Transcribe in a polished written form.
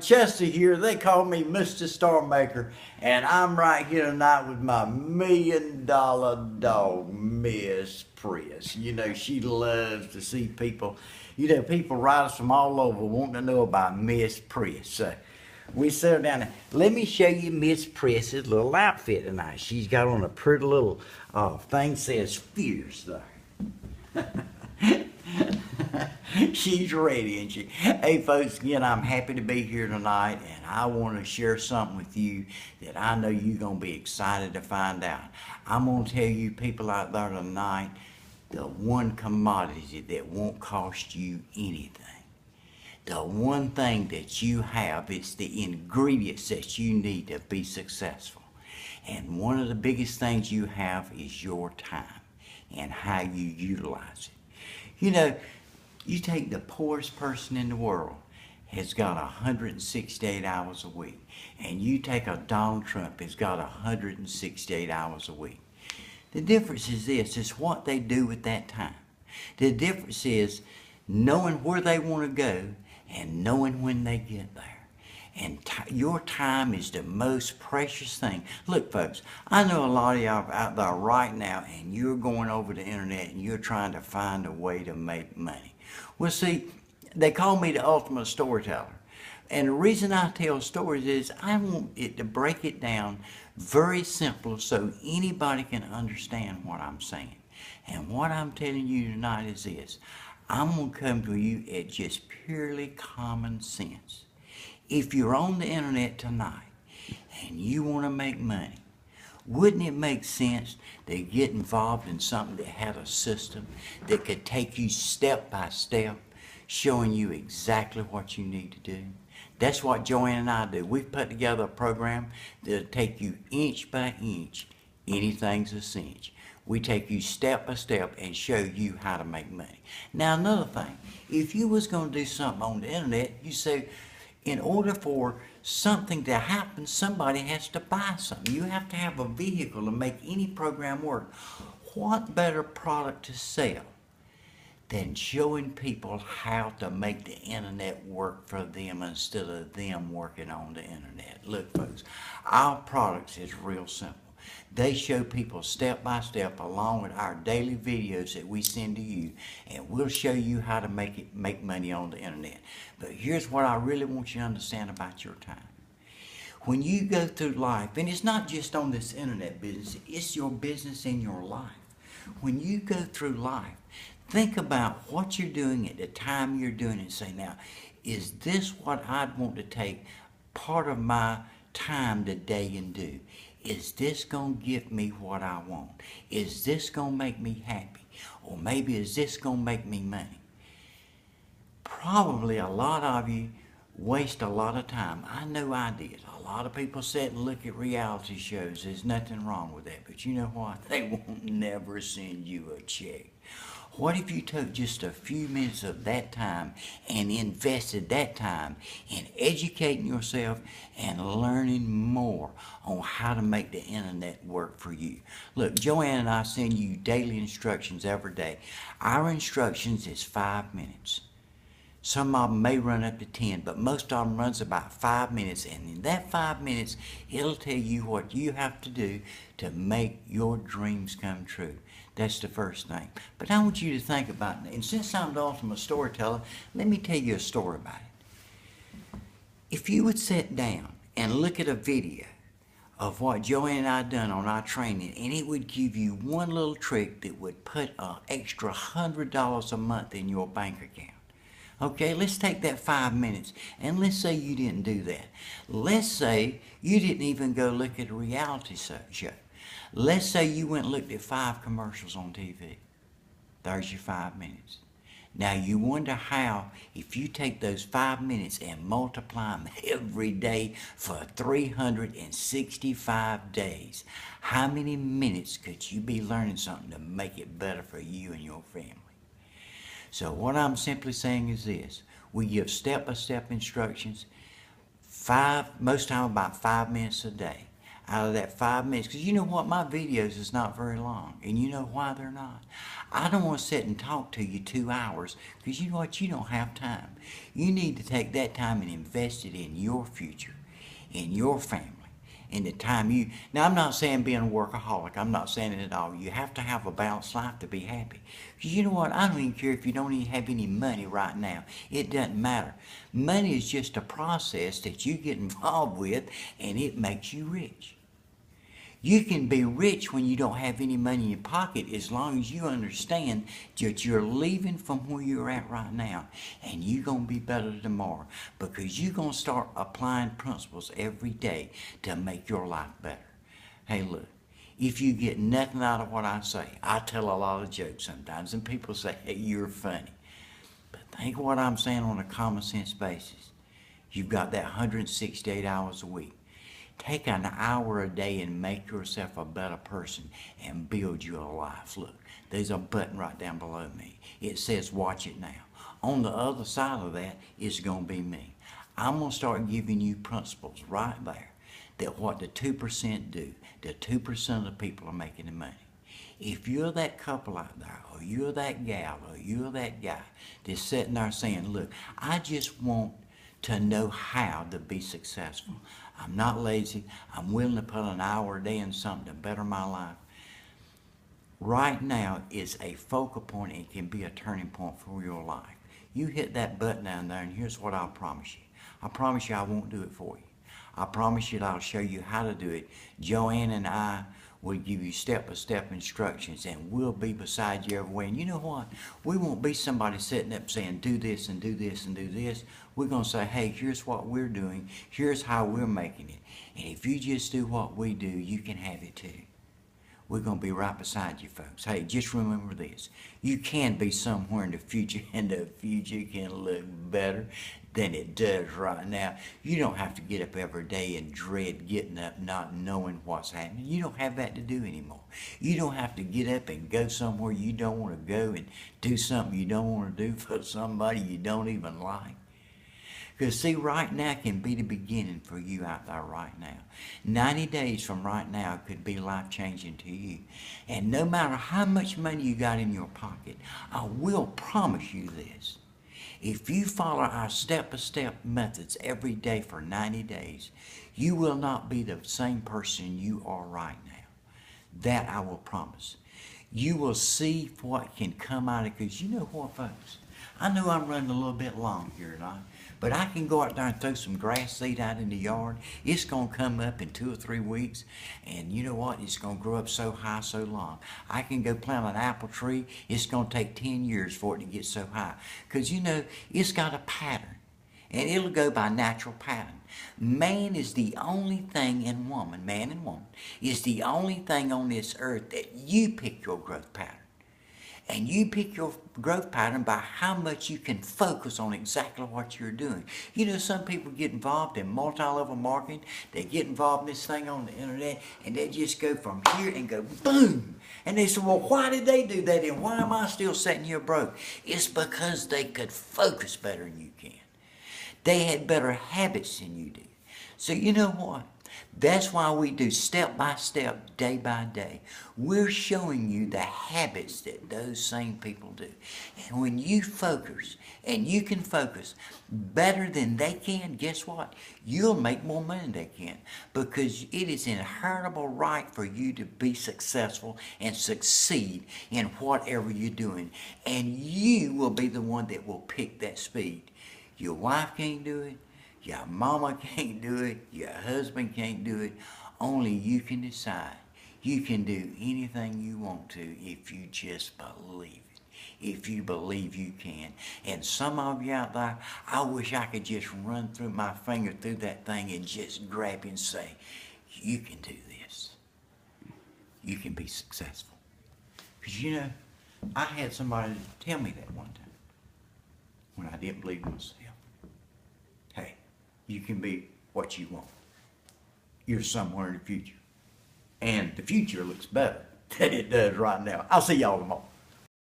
Chester here. They call me Mr. Star Maker, and I'm right here tonight with my $1 million dog, Miss Priss. You know, she loves to see people. You know, people write us from all over wanting to know about Miss Priss. So we settle down there. Let me show you Miss Priss's little outfit tonight. She's got on a pretty little thing says fierce there. She's ready, isn't she? Hey, folks, again, I'm happy to be here tonight, and I want to share something with you that I know you're going to be excited to find out. I'm going to tell you people out there tonight the one commodity that won't cost you anything. The one thing that you have, it's the ingredients that you need to be successful. And one of the biggest things you have is your time and how you utilize it. You know, you take the poorest person in the world has got 168 hours a week, and you take a Donald Trump has got 168 hours a week. The difference is this, is what they do with that time. The difference is knowing where they want to go and knowing when they get there. And your time is the most precious thing. Look, folks, I know a lot of y'all out there right now, and you're going over the internet and you're trying to find a way to make money. Well, see, they call me the ultimate storyteller. And the reason I tell stories is I want it to break it down very simple so anybody can understand what I'm saying. And what I'm telling you tonight is this. I'm going to come to you at just purely common sense. If you're on the internet tonight and you want to make money, wouldn't it make sense to get involved in something that had a system that could take you step by step, showing you exactly what you need to do? That's what Joanne and I do. We've put together a program that'll take you inch by inch. Anything's a cinch. We take you step by step and show you how to make money. Now, another thing, if you was going to do something on the internet, you say, in order for something to happen, somebody has to buy something. You have to have a vehicle to make any program work. What better product to sell than showing people how to make the internet work for them instead of them working on the internet? Look, folks, our products is real simple. They show people step by step along with our daily videos that we send to you, and we'll show you how to make money on the internet. But here's what I really want you to understand about your time. When you go through life, and it's not just on this internet business, it's your business in your life. When you go through life, think about what you're doing at the time you're doing it and say, now, is this what I'd want to take part of my time today and do? Is this going to give me what I want? Is this going to make me happy? Or maybe is this going to make me money? Probably a lot of you waste a lot of time. I know I did. A lot of people sit and look at reality shows. There's nothing wrong with that. But you know what? They won't never send you a check. What if you took just a few minutes of that time and invested that time in educating yourself and learning more on how to make the internet work for you? Look, Joanne and I send you daily instructions every day. Our instructions is 5 minutes. Some of them may run up to 10, but most of them runs about 5 minutes. And in that 5 minutes, it'll tell you what you have to do to make your dreams come true. That's the first thing. But I want you to think about it. And since I'm the ultimate storyteller, let me tell you a story about it. If you would sit down and look at a video of what Joanne and I done on our training, and it would give you one little trick that would put an extra $100 a month in your bank account. Okay, let's take that 5 minutes, and let's say you didn't do that. Let's say you didn't even go look at a reality show. Let's say you went and looked at 5 commercials on TV. There's your 5 minutes. Now you wonder how, if you take those 5 minutes and multiply them every day for 365 days, how many minutes could you be learning something to make it better for you and your family? So what I'm simply saying is this. We give step-by-step instructions, most time about 5 minutes a day. out of that 5 minutes. Because you know what? My videos is not very long. And you know why they're not? I don't want to sit and talk to you 2 hours because you know what? You don't have time. You need to take that time and invest it in your future, in your family. In the time you, now I'm not saying being a workaholic, I'm not saying it at all. You have to have a balanced life to be happy. Because you know what, I don't even care if you don't even have any money right now. It doesn't matter. Money is just a process that you get involved with and it makes you rich. You can be rich when you don't have any money in your pocket as long as you understand that you're leaving from where you're at right now and you're going to be better tomorrow because you're going to start applying principles every day to make your life better. Hey, look, if you get nothing out of what I say, I tell a lot of jokes sometimes and people say, hey, you're funny. But think what I'm saying on a common sense basis. You've got that 168 hours a week. Take an hour a day and make yourself a better person and build your life. Look, there's a button right down below me. It says watch it now. On the other side of that is going to be me. I'm going to start giving you principles right there that what the 2% do, the 2% of the people are making the money. If you're that couple out there, or you're that gal, or you're that guy that's sitting there saying, look, I just want to know how to be successful. I'm not lazy. I'm willing to put an hour a day in something to better my life. Right now is a focal point and can be a turning point for your life. You hit that button down there and here's what I'll promise you. I promise you I won't do it for you. I promise you that I'll show you how to do it. Joanne and I will give you step-by-step instructions and we'll be beside you every way. And you know what? We won't be somebody sitting up saying do this and do this and do this. We're going to say, hey, here's what we're doing. Here's how we're making it. And if you just do what we do, you can have it too. We're going to be right beside you folks. Hey, just remember this. You can be somewhere in the future and the future can look better than it does right now. You don't have to get up every day and dread getting up not knowing what's happening. You don't have that to do anymore. You don't have to get up and go somewhere you don't want to go and do something you don't want to do for somebody you don't even like. Because see, right now can be the beginning for you out there right now. 90 days from right now could be life-changing to you. And no matter how much money you got in your pocket, I will promise you this. If you follow our step-by-step methods every day for 90 days, you will not be the same person you are right now. That I will promise. You will see what can come out of it. Because you know what, folks? I know I'm running a little bit long here tonight, but I can go out there and throw some grass seed out in the yard. It's going to come up in 2 or 3 weeks, and you know what? It's going to grow up so high, so long. I can go plant an apple tree. It's going to take 10 years for it to get so high because, you know, it's got a pattern, and it'll go by natural pattern. Man is the only thing in woman, man and woman, is the only thing on this earth that you pick your growth pattern. And you pick your growth pattern by how much you can focus on exactly what you're doing. You know, some people get involved in multi-level marketing. They get involved in this thing on the internet, and they just go from here and go boom. And they say, well, why did they do that, and why am I still sitting here broke? It's because they could focus better than you can. They had better habits than you do. So you know what? That's why we do step by step, day by day. We're showing you the habits that those same people do. And when you focus, and you can focus better than they can, guess what? You'll make more money than they can. Because it is inheritable right for you to be successful and succeed in whatever you're doing. And you will be the one that will pick that speed. Your wife can't do it. Your mama can't do it. Your husband can't do it. Only you can decide. You can do anything you want to if you just believe it. If you believe you can. And some of you out there, I wish I could just run through my finger through that thing and just grab it and say, you can do this. You can be successful. Because you know, I had somebody tell me that one time when I didn't believe myself. Hey, you can be what you want. You're somewhere in the future. And the future looks better than it does right now. I'll see y'all tomorrow.